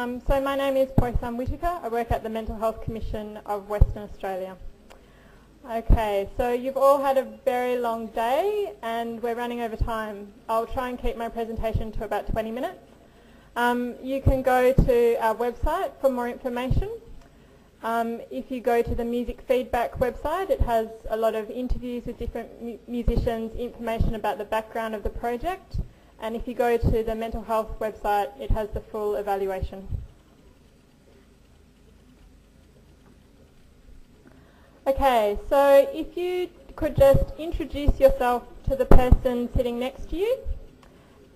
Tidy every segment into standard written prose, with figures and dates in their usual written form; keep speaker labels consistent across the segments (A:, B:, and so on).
A: So my name is Whittaker. I work at the Mental Health Commission of Western Australia. Okay, so you've all had a very long day and we're running over time. I'll try and keep my presentation to about 20 minutes. You can go to our website for more information. If you go to the music feedback website, it has a lot of interviews with different musicians, information about the background of the project. And if you go to the mental health website, it has the full evaluation. Okay, so if you could just introduce yourself to the person sitting next to you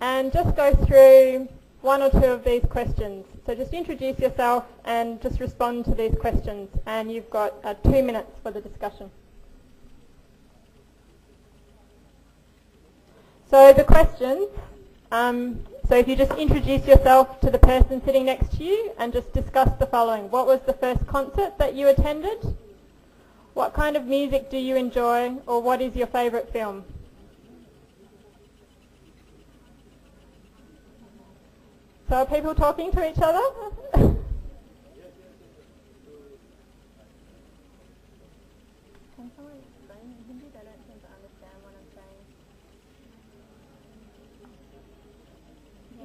A: and just go through one or two of these questions. So just introduce yourself and just respond to these questions, and you've got 2 minutes for the discussion. So the questions, so if you just introduce yourself to the person sitting next to you and just discuss the following. What was the first concert that you attended? What kind of music do you enjoy, or what is your favourite film? So are people talking to each other? Can someone explain in Hindi? They don't seem to understand what I'm saying.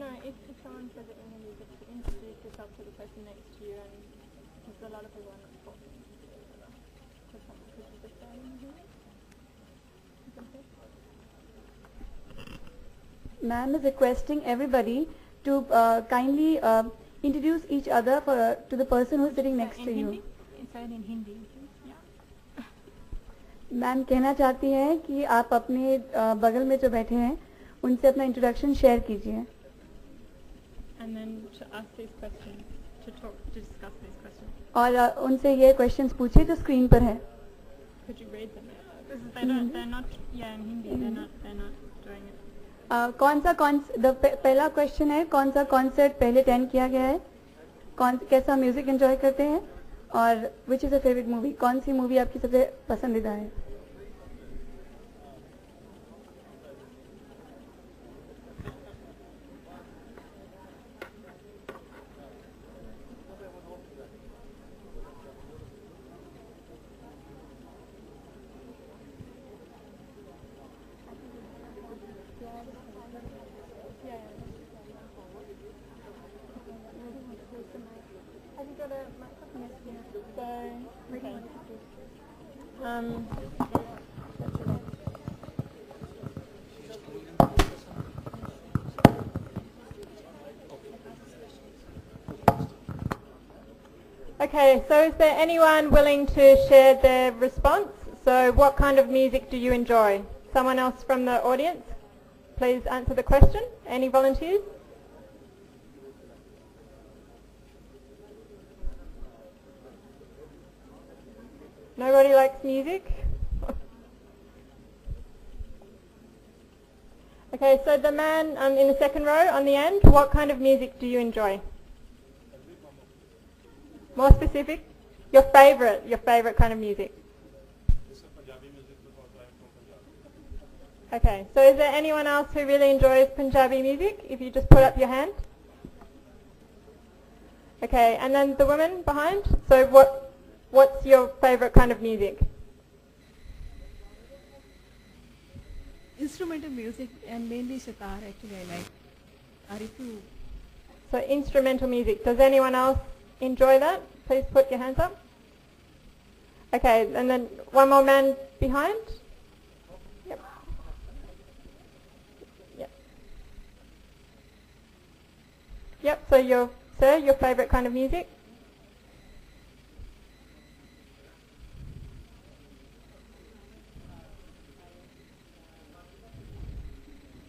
A: No, if someone says it in Hindi, just introduce yourself to the person next to you, and because a lot of people are not talking to each other. Could you just say it in Hindi?
B: Ma'am is requesting everybody to kindly introduce each other to the person who is sitting next to you.
A: In Hindi. Yeah.
B: Ma'am कहना चाहती हैं कि आप अपने बगल में जो बैठे हैं उनसे अपना इंट्रोडक्शन शेयर कीजिए.
A: And then to ask these questions, to discuss these questions.
B: और उनसे ये क्वेश्चंस पूछिए जो स्क्रीन पर है.
A: Could you read them? They're not, yeah, in Hindi. They're not doing it.
B: पहला क्वेश्चन है कौन सा कॉन्सर्ट पहले अटेंड किया गया है, कैसा म्यूजिक एंजॉय करते हैं, और which is a favourite movie, कौन सी मूवी आपकी सबसे पसंदीदा है.
A: Have you got a microphone? Yes. Okay, so is there anyone willing to share their response? So what kind of music do you enjoy? Someone else from the audience? Please answer the question. Any volunteers? Nobody likes music? Okay, so the man in the second row on the end, what kind of music do you enjoy? More specific? Your favorite kind of music. Okay, so is there anyone else who really enjoys Punjabi music? If you just put up your hand. Okay, and then the woman behind. So what's your favorite kind of music?
C: Instrumental music and mainly sitar actually I like. Arifu.
A: So instrumental music. Does anyone else enjoy that? Please put your hands up. Okay, and then one more man behind. Yep. Yep. Yep, so your favorite kind of music?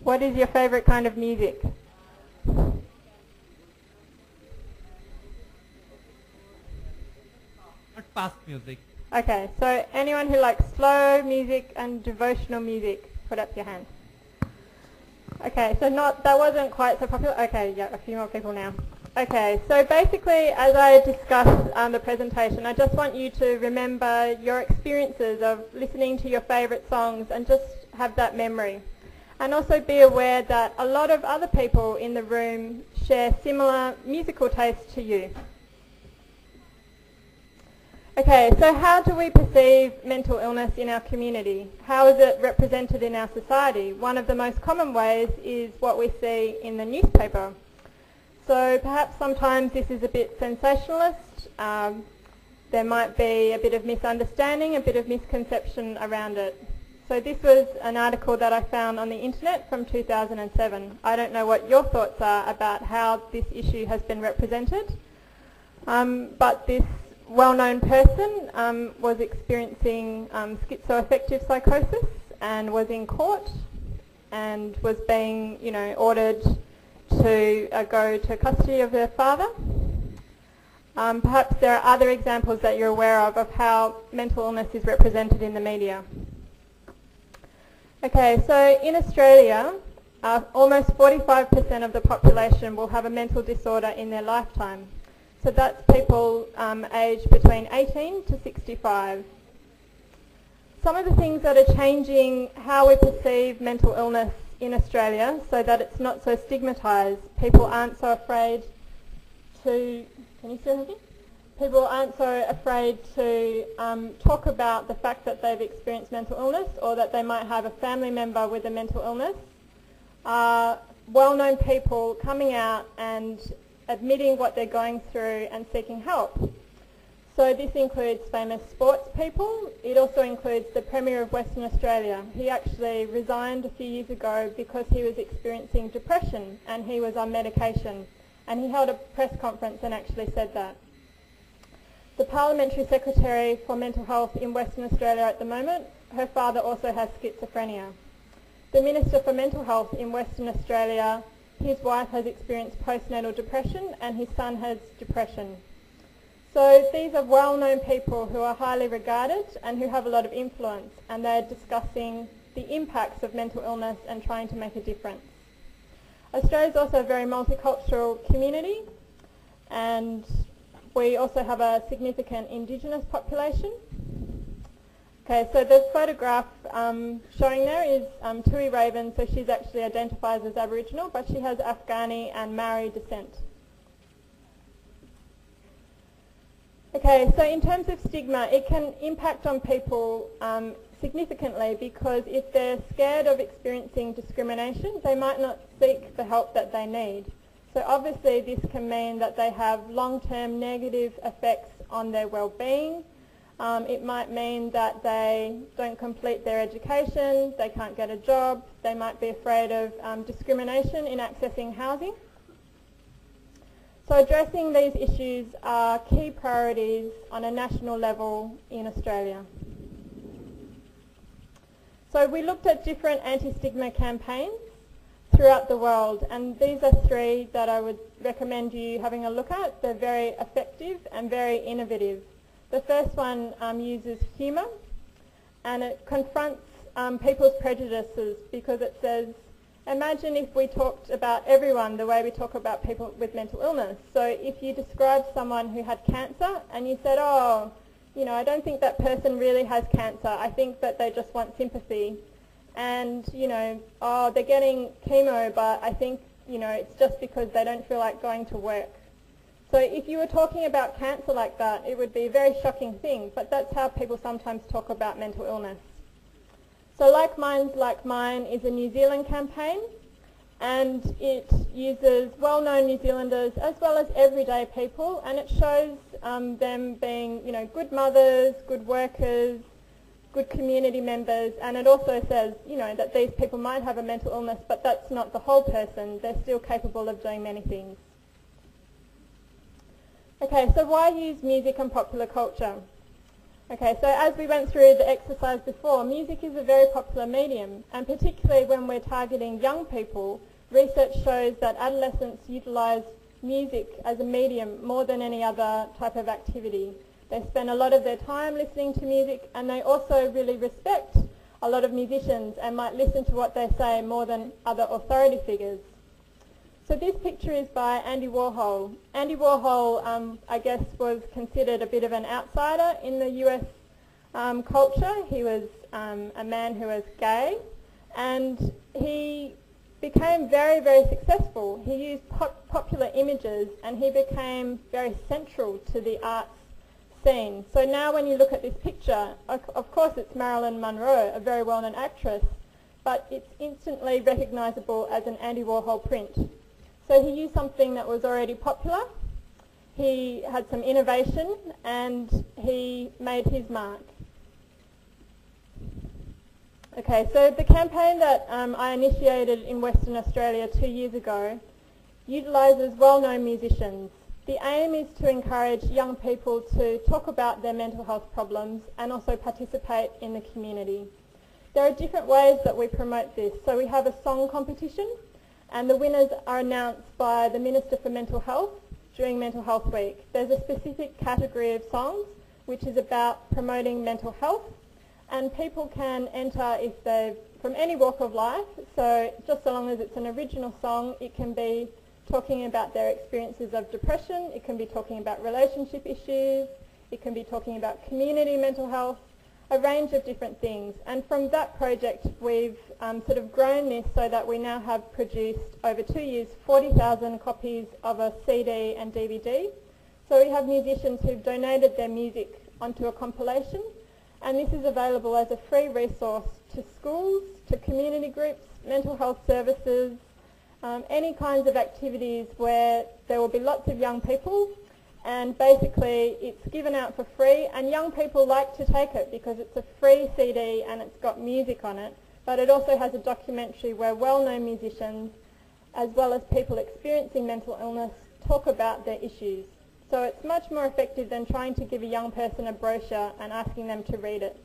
A: What is your favorite kind of music?
D: Not fast music.
A: Okay, so anyone who likes slow music and devotional music, put up your hand. Okay, so that wasn't quite so popular. Okay, yeah, a few more people now. Okay, so basically as I discussed the presentation, I just want you to remember your experiences of listening to your favourite songs and just have that memory. And also be aware that a lot of other people in the room share similar musical tastes to you. Okay, so how do we perceive mental illness in our community? How is it represented in our society? One of the most common ways is what we see in the newspaper. So perhaps sometimes this is a bit sensationalist. There might be a bit of misunderstanding, a bit of misconception around it. So this was an article that I found on the internet from 2007. I don't know what your thoughts are about how this issue has been represented, but this well-known person was experiencing schizoaffective psychosis and was in court and was being, ordered to go to custody of their father. Perhaps there are other examples that you're aware of how mental illness is represented in the media. Okay, so in Australia, almost 45% of the population will have a mental disorder in their lifetime. So that's people aged between 18 to 65. Some of the things that are changing how we perceive mental illness in Australia so that it's not so stigmatised. People aren't so afraid to, can you still hear me? People aren't so afraid to talk about the fact that they've experienced mental illness or that they might have a family member with a mental illness. Well-known people coming out and admitting what they're going through and seeking help. So this includes famous sports people. It also includes the Premier of Western Australia. He actually resigned a few years ago because he was experiencing depression and he was on medication. And he held a press conference and actually said that. The Parliamentary Secretary for Mental Health in Western Australia at the moment, her father also has schizophrenia. The Minister for Mental Health in Western Australia, his wife has experienced postnatal depression and his son has depression. So these are well-known people who are highly regarded and who have a lot of influence, and they're discussing the impacts of mental illness and trying to make a difference. Australia is also a very multicultural community, and we also have a significant Indigenous population. Okay, so the photograph showing there is Tui Raven, so she's actually identifies as Aboriginal, but she has Afghani and Maori descent. Okay, so in terms of stigma, it can impact on people significantly because if they're scared of experiencing discrimination, they might not seek the help that they need. So obviously this can mean that they have long-term negative effects on their well-being. It might mean that they don't complete their education, they can't get a job, they might be afraid of discrimination in accessing housing. So addressing these issues are key priorities on a national level in Australia. So we looked at different anti-stigma campaigns throughout the world, and these are three that I would recommend you having a look at. They're very effective and very innovative. The first one uses humour, and it confronts people's prejudices because it says, imagine if we talked about everyone the way we talk about people with mental illness. So if you described someone who had cancer and you said, oh, I don't think that person really has cancer. I think that they just want sympathy. And, oh, they're getting chemo, but I think, it's just because they don't feel like going to work. So if you were talking about cancer like that, it would be a very shocking thing, but that's how people sometimes talk about mental illness. So Like Minds Like Mine is a New Zealand campaign, and it uses well-known New Zealanders as well as everyday people, and it shows them being, good mothers, good workers, good community members, and it also says, that these people might have a mental illness, but that's not the whole person. They're still capable of doing many things. Okay, so why use music and popular culture? Okay, so as we went through the exercise before, music is a very popular medium, and particularly when we're targeting young people, research shows that adolescents utilise music as a medium more than any other type of activity. They spend a lot of their time listening to music, and they also really respect a lot of musicians and might listen to what they say more than other authority figures. So this picture is by Andy Warhol. Andy Warhol, I guess, was considered a bit of an outsider in the US culture. He was a man who was gay, and he became very, very successful. He used popular images and he became very central to the arts scene. So now when you look at this picture, of course it's Marilyn Monroe, a very well-known actress, but it's instantly recognisable as an Andy Warhol print. So he used something that was already popular, he had some innovation, and he made his mark. Okay, so the campaign that I initiated in Western Australia 2 years ago utilises well-known musicians. The aim is to encourage young people to talk about their mental health problems and also participate in the community. There are different ways that we promote this. So we have a song competition, and the winners are announced by the Minister for Mental Health during Mental Health Week. There's a specific category of songs which is about promoting mental health, and people can enter if they're from any walk of life. So just so long as it's an original song, it can be talking about their experiences of depression, it can be talking about relationship issues, it can be talking about community mental health, a range of different things. And from that project we've sort of grown this so that we now have produced over 2 years 40,000 copies of a CD and DVD. So we have musicians who've donated their music onto a compilation, and this is available as a free resource to schools, to community groups, mental health services, any kinds of activities where there will be lots of young people, and basically it's given out for free, and young people like to take it because it's a free CD and it's got music on it, but it also has a documentary where well-known musicians as well as people experiencing mental illness talk about their issues. So it's much more effective than trying to give a young person a brochure and asking them to read it.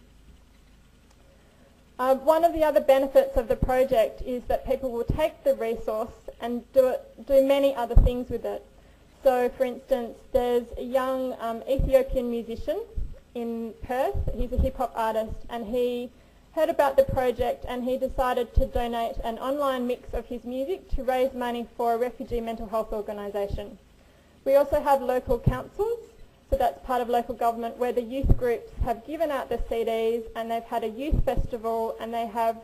A: One of the other benefits of the project is that people will take the resource and do many other things with it. So for instance, there's a young Ethiopian musician in Perth. He's a hip-hop artist, and he heard about the project and he decided to donate an online mix of his music to raise money for a refugee mental health organisation. We also have local councils, so that's part of local government, where the youth groups have given out the CDs and they've had a youth festival and they have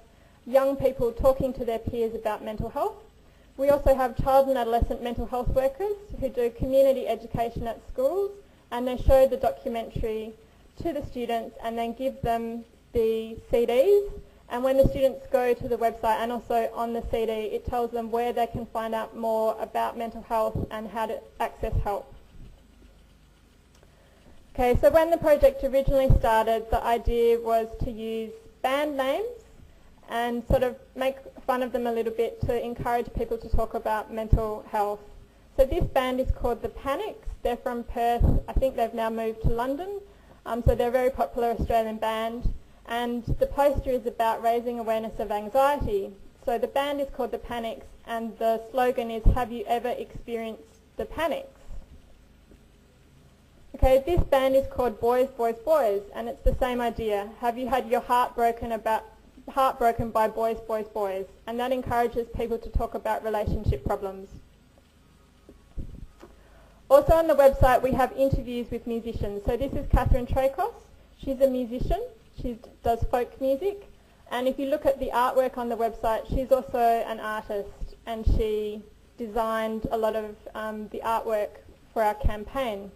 A: young people talking to their peers about mental health. We also have child and adolescent mental health workers who do community education at schools, and they show the documentary to the students and then give them the CDs. And when the students go to the website and also on the CD, it tells them where they can find out more about mental health and how to access help. Okay, so when the project originally started, the idea was to use band names and sort of make fun of them a little bit to encourage people to talk about mental health. So this band is called The Panics. They're from Perth. I think they've now moved to London. So they're a very popular Australian band. And the poster is about raising awareness of anxiety. So the band is called The Panics, and the slogan is, "Have you ever experienced the panics?" Okay, this band is called Boys, Boys, Boys, and it's the same idea. Have you had your heart broken by boys, boys, boys? And that encourages people to talk about relationship problems. Also on the website we have interviews with musicians. So this is Catherine Trakos. She's a musician. She does folk music, and if you look at the artwork on the website, she's also an artist, and she designed a lot of the artwork for our campaign.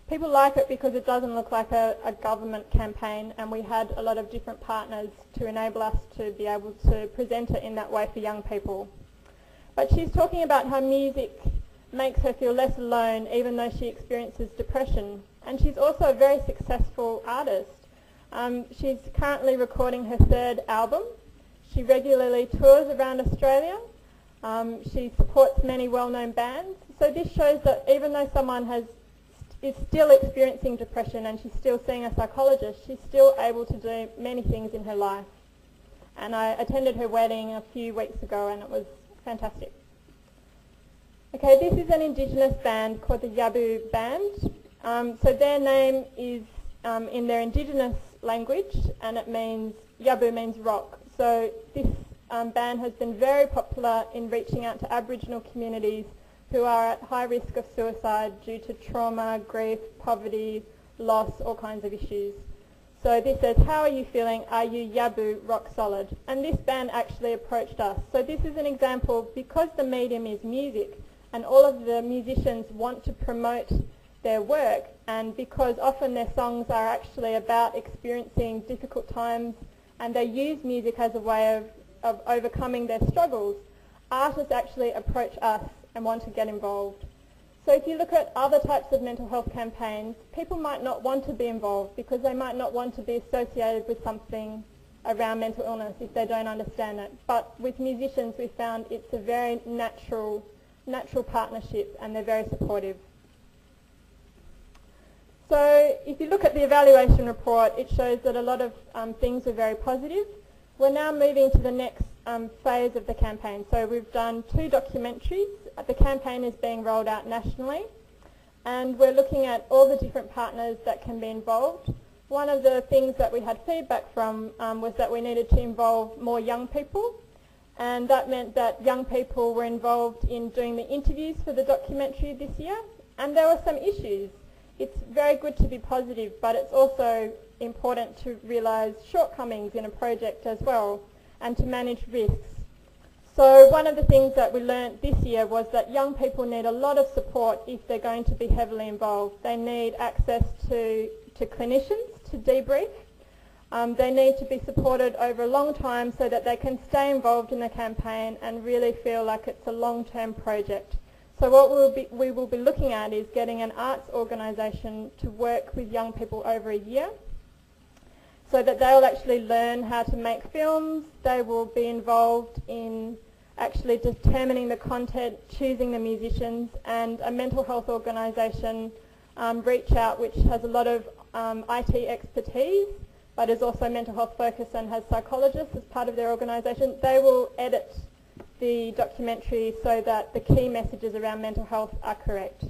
A: People like it because it doesn't look like a government campaign, and we had a lot of different partners to enable us to be able to present it in that way for young people. But she's talking about how music makes her feel less alone even though she experiences depression, and she's also a very successful artist. She's currently recording her 3rd album. She regularly tours around Australia. She supports many well-known bands. So this shows that even though someone is still experiencing depression and she's still seeing a psychologist, she's still able to do many things in her life. And I attended her wedding a few weeks ago and it was fantastic. Okay, this is an Indigenous band called the Yabu Band. So their name is in their Indigenous language, and it means, Yabu means rock. So this band has been very popular in reaching out to Aboriginal communities who are at high risk of suicide due to trauma, grief, poverty, loss, all kinds of issues. So this says, how are you feeling? Are you Yabu rock solid? And this band actually approached us. So this is an example, because the medium is music and all of the musicians want to promote their work, and because often their songs are actually about experiencing difficult times and they use music as a way of overcoming their struggles, artists actually approach us and want to get involved. So if you look at other types of mental health campaigns, people might not want to be involved because they might not want to be associated with something around mental illness if they don't understand it. But with musicians, we found it's a very natural partnership, and they're very supportive. So if you look at the evaluation report, it shows that a lot of things were very positive. We're now moving to the next phase of the campaign. So we've done 2 documentaries. The campaign is being rolled out nationally, and we're looking at all the different partners that can be involved. One of the things that we had feedback from was that we needed to involve more young people, and that meant that young people were involved in doing the interviews for the documentary this year, and there were some issues. It's very good to be positive, but it's also important to realise shortcomings in a project as well, and to manage risks. So one of the things that we learnt this year was that young people need a lot of support if they're going to be heavily involved. They need access to clinicians to debrief. They need to be supported over a long time so that they can stay involved in the campaign and really feel like it's a long-term project. So what we will be looking at is getting an arts organisation to work with young people over a year, so that they'll actually learn how to make films. They will be involved in actually determining the content, choosing the musicians, and a mental health organisation, Reach Out, which has a lot of IT expertise, but is also mental health focused and has psychologists as part of their organisation. They will edit the documentary so that the key messages around mental health are correct.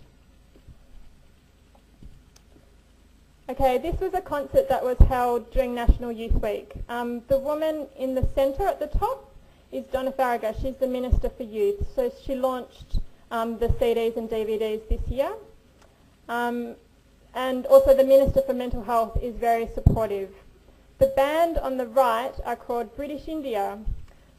A: Okay, this was a concert that was held during National Youth Week. The woman in the centre at the top is Donna Farragut. She's the Minister for Youth. So she launched the CDs and DVDs this year. And also the Minister for Mental Health is very supportive. The band on the right are called British India.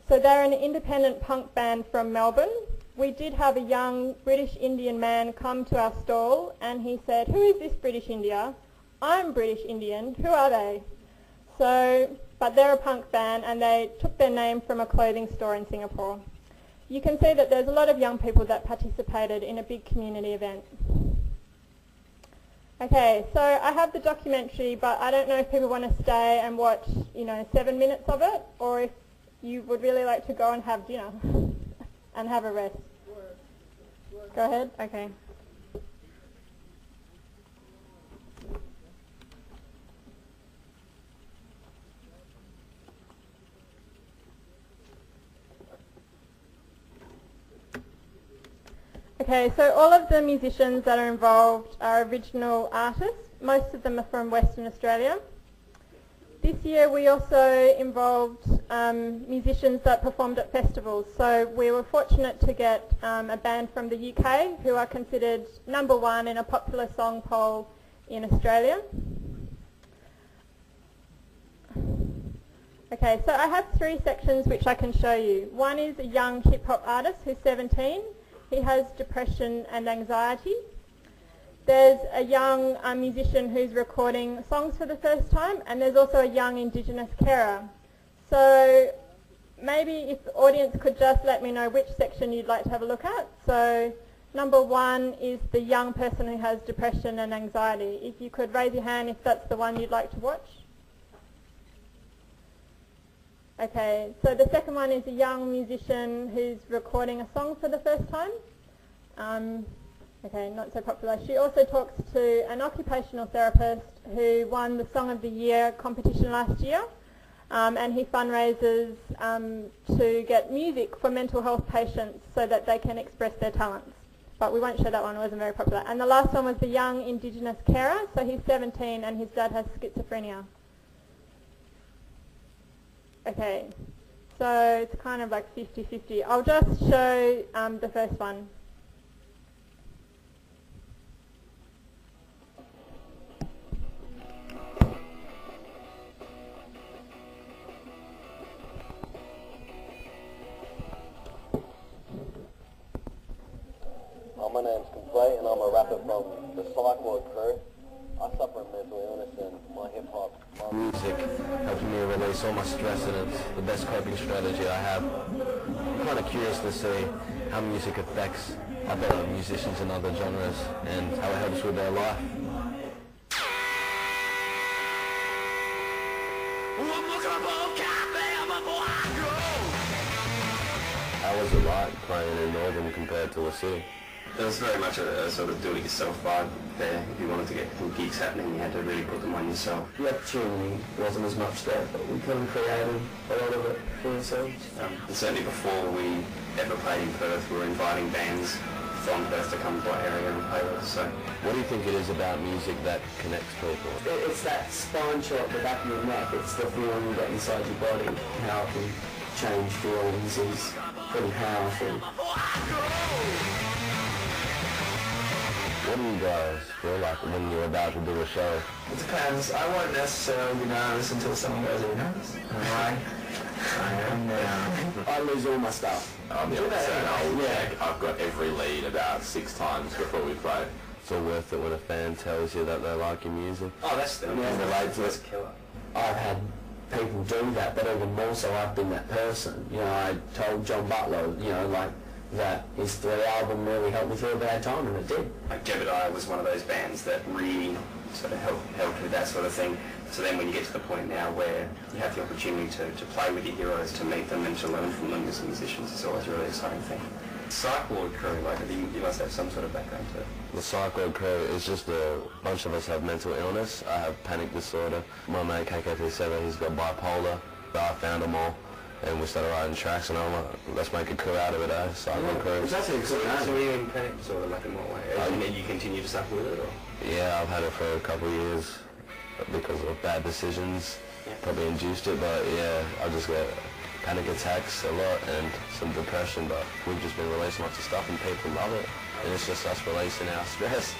A: So they're an independent punk band from Melbourne. We did have a young British Indian man come to our stall, and he said, "Who is this British India? I'm British Indian. Who are they?" So, but they're a punk band, and they took their name from a clothing store in Singapore. You can see that there's a lot of young people that participated in a big community event. Okay, so I have the documentary, but I don't know if people want to stay and watch, 7 minutes of it, or if you would really like to go and have dinner and have a rest. Go ahead. Okay. Okay, so all of the musicians that are involved are original artists. Most of them are from Western Australia. This year we also involved musicians that performed at festivals. So we were fortunate to get a band from the UK who are considered #1 in a popular song poll in Australia. Okay, so I have 3 sections which I can show you. One is a young hip-hop artist who's 17. He has depression and anxiety. There's a young musician who's recording songs for the first time, and there's also a young Indigenous carer. So maybe if the audience could just let me know which section you'd like to have a look at. So #1 is the young person who has depression and anxiety. If you could raise your hand if that's the one you'd like to watch. Okay, so the second one is a young musician who's recording a song for the first time. Okay, not so popular. She also talks to an occupational therapist who won the Song of the Year competition last year, and he fundraises to get music for mental health patients so that they can express their talents. But we won't show that one, it wasn't very popular. And the last one was the young Indigenous carer, so he's 17 and his dad has schizophrenia. Okay, so it's kind of like 50-50. I'll just show the first one.
D: name's Complete and I'm a rapper from the Cyclone crew. I suffer a mental illness and my hip-hop...
E: Music helps me release all my stress and it's the best coping strategy I have. I'm kind of curious to see how music affects other musicians in other genres and how it helps with their life. How was it like playing in Northern compared to the city?
F: It was very much a sort of do-it-yourself vibe there. If you wanted to get some gigs happening, you had to really put them on yourself.
E: The opportunity wasn't as much there, but we kind of created a lot of it for ourselves.
F: And certainly before we ever played in Perth, we were inviting bands from Perth to come to our area and play with us. So,
E: what do you think it is about music that connects people?
G: It's that spine shot at the back of your neck. It's the feeling you get inside your body. How it can change feelings is pretty powerful.
E: What do you guys feel like when you're about to do a show?
G: It depends. I won't necessarily be nervous until someone goes, "Are you nervous?" I am now. I lose all my stuff.
H: I'll be able to say, I've got every lead about 6 times before we play.
E: It's all worth it when a fan tells you that they like your music.
F: oh, that's the
G: relate to
F: that's killer.
G: I've had people do that, but even more so I've been that person. You know, I told John Butler, you know, like, that his 3 album really helped me through a bad time, and it did.
F: Like Jebediah was one of those bands that really sort of helped with that sort of thing. So then when you get to the point now where you have the opportunity to play with your heroes, to meet them and to learn from them as musicians, it's always a really exciting thing. Cyclone crew, like you must have some sort of background to it.
E: The Cyclone crew is just a bunch of us have mental illness. I have panic disorder. My mate KKP7, he's got bipolar. I found them all. And we started writing tracks and I'm like, let's make a crew out of it, eh? Cyclone crew.
G: It's actually a good name.
F: So were you in panic disorder, like in what way? And then you continue to suffer with it, or?
E: Yeah, I've had it for a couple of years because of bad decisions. Probably induced it, but yeah, I just get panic attacks a lot and some depression, but we've just been releasing lots of stuff and people love it. And it's just us releasing our stress.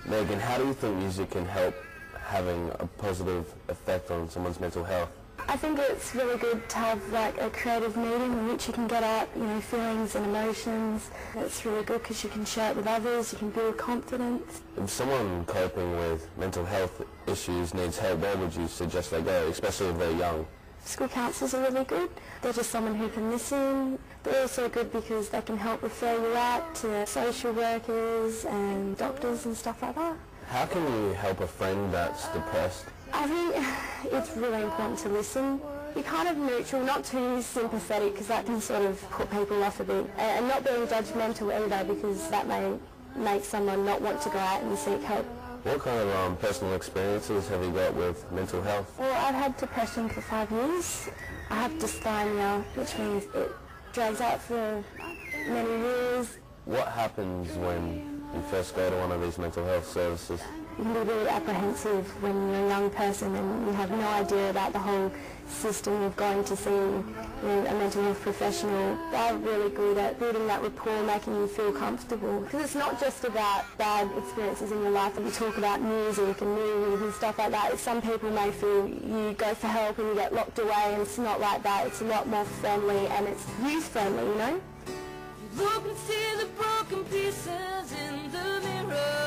E: Megan, how do you think music can help having a positive effect on someone's mental health?
B: I think it's really good to have like a creative medium in which you can get out, you know, feelings and emotions. It's really good because you can share it with others, you can build confidence.
E: If someone coping with mental health issues needs help, where would you suggest they go, especially if they're young?
B: School counsellors are really good. They're just someone who can listen. They're also good because they can help refer you out to social workers and doctors and stuff like that.
E: How can you help a friend that's depressed?
B: I think it's really important to listen. Be kind of neutral, not too sympathetic, because that can sort of put people off a bit. And not being judgmental either, because that may make someone not want to go out and seek help.
E: What kind of personal experiences have you got with mental health?
B: Well, I've had depression for 5 years. I have dysthymia, which means it drags out for many years.
E: What happens when you first go to one of these mental health services?
B: You can be really apprehensive when you're a young person and you have no idea about the whole system of going to see a mental health professional. They're really good at building that rapport, making you feel comfortable. Because it's not just about bad experiences in your life. You talk about music and movies and stuff like that. Some people may feel you go for help and you get locked away, and it's not like that. It's a lot more friendly and it's youth-friendly, you know?
I: Look and see the broken pieces in the mirror.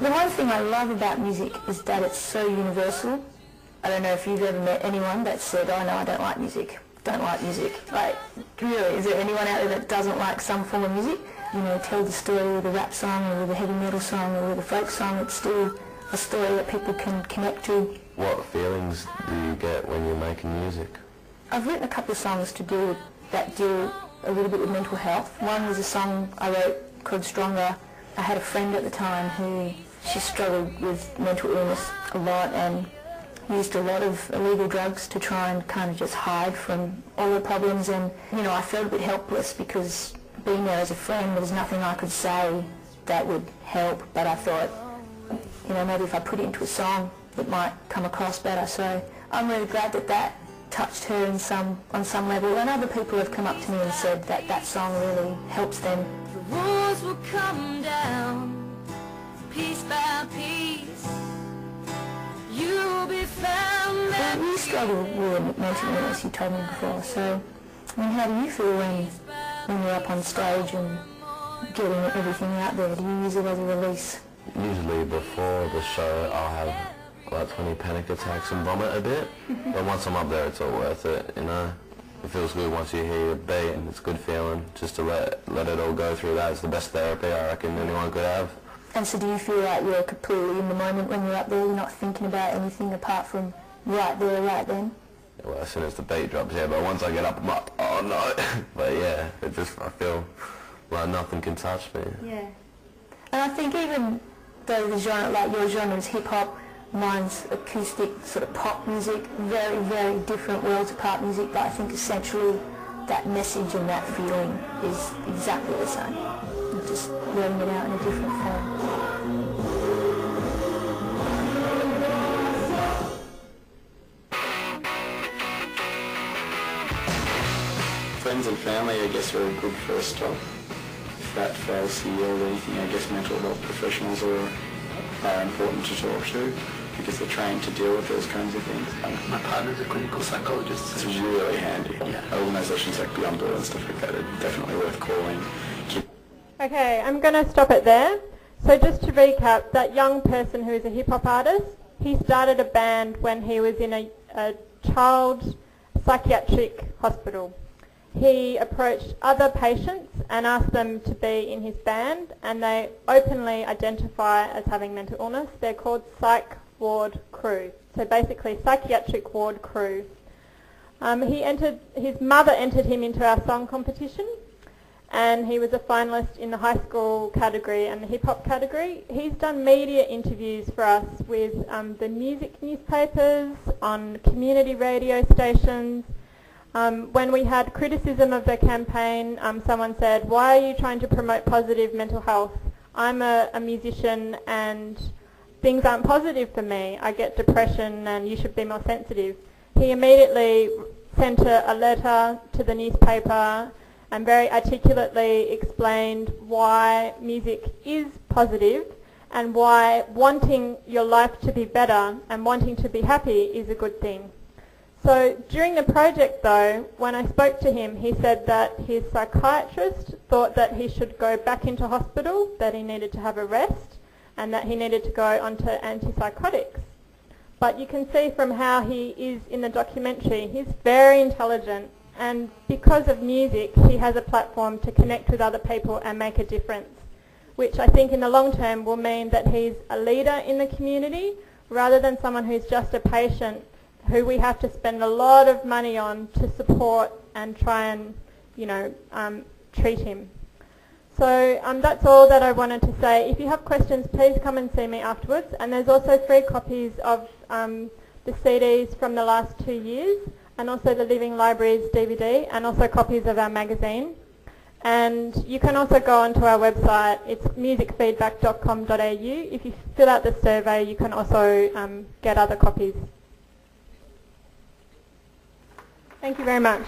B: The one thing I love about music is that it's so universal. I don't know if you've ever met anyone that said, "Oh no, I don't like music, don't like music." Like, really, is there anyone out there that doesn't like some form of music? You know, tell the story with a rap song or with a heavy metal song or with a folk song, it's still a story that people can connect to.
E: What feelings do you get when you're making music?
B: I've written a couple of songs that deal a little bit with mental health. One was a song I wrote called Stronger. I had a friend at the time who she struggled with mental illness a lot and used a lot of illegal drugs to try and kind of just hide from all the problems, and you know, I felt a bit helpless because being there as a friend, there was nothing I could say that would help, but I thought, you know, maybe if I put it into a song it might come across better. So I'm really glad that that touched her on some level, and other people have come up to me and said that that song really helps them.
I: The walls will come down piece by piece. you'll be found.
B: Well, you struggle with mental illness, you told me before, so I mean, how do you feel when you're up on stage and getting everything out there? Do you use it as a release?
E: Usually before the show I'll have about 20 panic attacks and vomit a bit, but once I'm up there it's all worth it, you know. It feels good once you hear your beat, and it's a good feeling just to let it all go through that. It's the best therapy I reckon anyone could have.
B: And so do you feel like you're completely in the moment when you're up there, you're not thinking about anything apart from right there, right then?
E: Well, as soon as the beat drops, yeah, but once I get up I'm like, oh no. But yeah, I feel like nothing can touch me.
B: Yeah. And I think even though the genre, like your genre is hip-hop, mine's acoustic sort of pop music, very, very different worlds of pop music, but I think essentially that message and that feeling is exactly the same. You're just letting it out in a different form.
J: Friends and family, I guess, are a good first stop. If that fails to yield anything, I guess mental health professionals are important to talk to, because they're trained to deal with those kinds of things.
G: My partner's a clinical psychologist.
J: It's really handy.
G: Yeah.
J: Organisations like Beyond Blue and stuff like that are definitely worth calling.
A: Okay, I'm going to stop it there. So just to recap, that young person who is a hip-hop artist, he started a band when he was in a child psychiatric hospital. He approached other patients and asked them to be in his band, and they openly identify as having mental illness. They're called Psych Ward Crew, so basically Psychiatric Ward Crew. His mother entered him into our song competition, and he was a finalist in the high school category and the hip-hop category. He's done media interviews for us with the music newspapers, on community radio stations. When we had criticism of the campaign, someone said, "Why are you trying to promote positive mental health? I'm a musician and things aren't positive for me. I get depression and you should be more sensitive." He immediately sent a letter to the newspaper and very articulately explained why music is positive and why wanting your life to be better and wanting to be happy is a good thing. So during the project though, when I spoke to him, he said that his psychiatrist thought that he should go back into hospital, that he needed to have a rest, and that he needed to go onto antipsychotics. But you can see from how he is in the documentary, he's very intelligent, and because of music, he has a platform to connect with other people and make a difference, which I think in the long term will mean that he's a leader in the community rather than someone who's just a patient who we have to spend a lot of money on to support and try and, treat him. So that's all that I wanted to say. If you have questions, please come and see me afterwards. And there's also free copies of the CDs from the last 2 years, and also the Living Libraries DVD, and also copies of our magazine. And you can also go onto our website. It's musicfeedback.com.au. If you fill out the survey, you can also get other copies. Thank you very much.